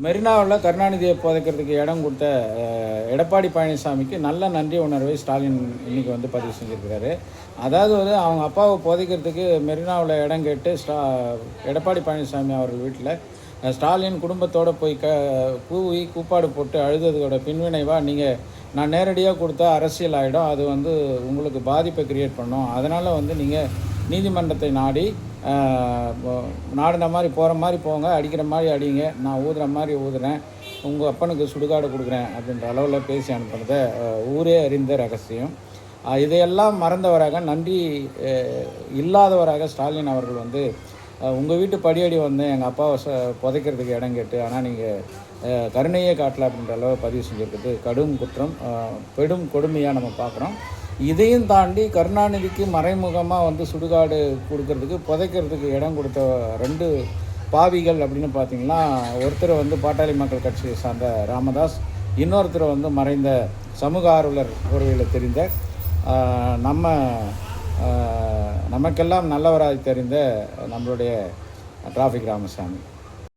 மெரினாவில் கருணாநிதியை புதைக்கிறதுக்கு இடம் கொடுத்த எடப்பாடி பழனிசாமிக்கு நல்ல நன்றி உணர்வை ஸ்டாலின் இன்றைக்கி வந்து பதிவு செஞ்சுருக்கிறாரு. அதாவது அவங்க அப்பாவை புதைக்கிறதுக்கு மெரினாவில் இடம் கேட்டு எடப்பாடி பழனிசாமி அவர்கள் வீட்டில் ஸ்டாலின் குடும்பத்தோடு போய் கூப்பாடு போட்டு அழுததோட பின்வினைவாக நான் நேரடியாக கொடுத்தா அரசியல் ஆகிடும், அது உங்களுக்கு பாதிப்பை கிரியேட் பண்ணும், அதனால் நீங்கள் நீதிமன்றத்தை நாடி நாடின மாதிரி போகிற மாதிரி போங்க, அடிக்கிற மாதிரி அடிங்க, நான் ஊதுற மாதிரி ஊதுறேன், உங்கள் அப்பனுக்கு சுடுகாடு கொடுக்குறேன் அப்படின்ற அளவில் பேசி அனுப்புனதை ஊரே அறிந்த ரகசியம். இதையெல்லாம் மறந்தவராக, நன்றி இல்லாதவராக ஸ்டாலின் அவர்கள் உங்கள் வீட்டு படியடி எங்கள் அப்பாவை புதைக்கிறதுக்கு இடம் கேட்டு, ஆனால் நீங்கள் கருணையே காட்டல அப்படின்ற அளவு பதிவு செஞ்சுருக்கிறது கடும் குற்றம், பெரும் கொடுமையாக நம்ம பார்க்குறோம். இதையும் தாண்டி கருணாநிதிக்கு மறைமுகமாக சுடுகாடு கொடுக்கறதுக்கு புதைக்கிறதுக்கு இடம் கொடுத்த 2 பாவிகள் அப்படின்னு பார்த்திங்கன்னா, ஒருத்தர் பாட்டாளி மக்கள் கட்சியை சார்ந்த ராமதாஸ், இன்னொருத்தர் மறைந்த சமூக ஆர்வலர் உறவில் தெரிந்த நமக்கெல்லாம் நல்லவராக தெரிந்த நம்மளுடைய டிராஃபிக் ராமசாமி.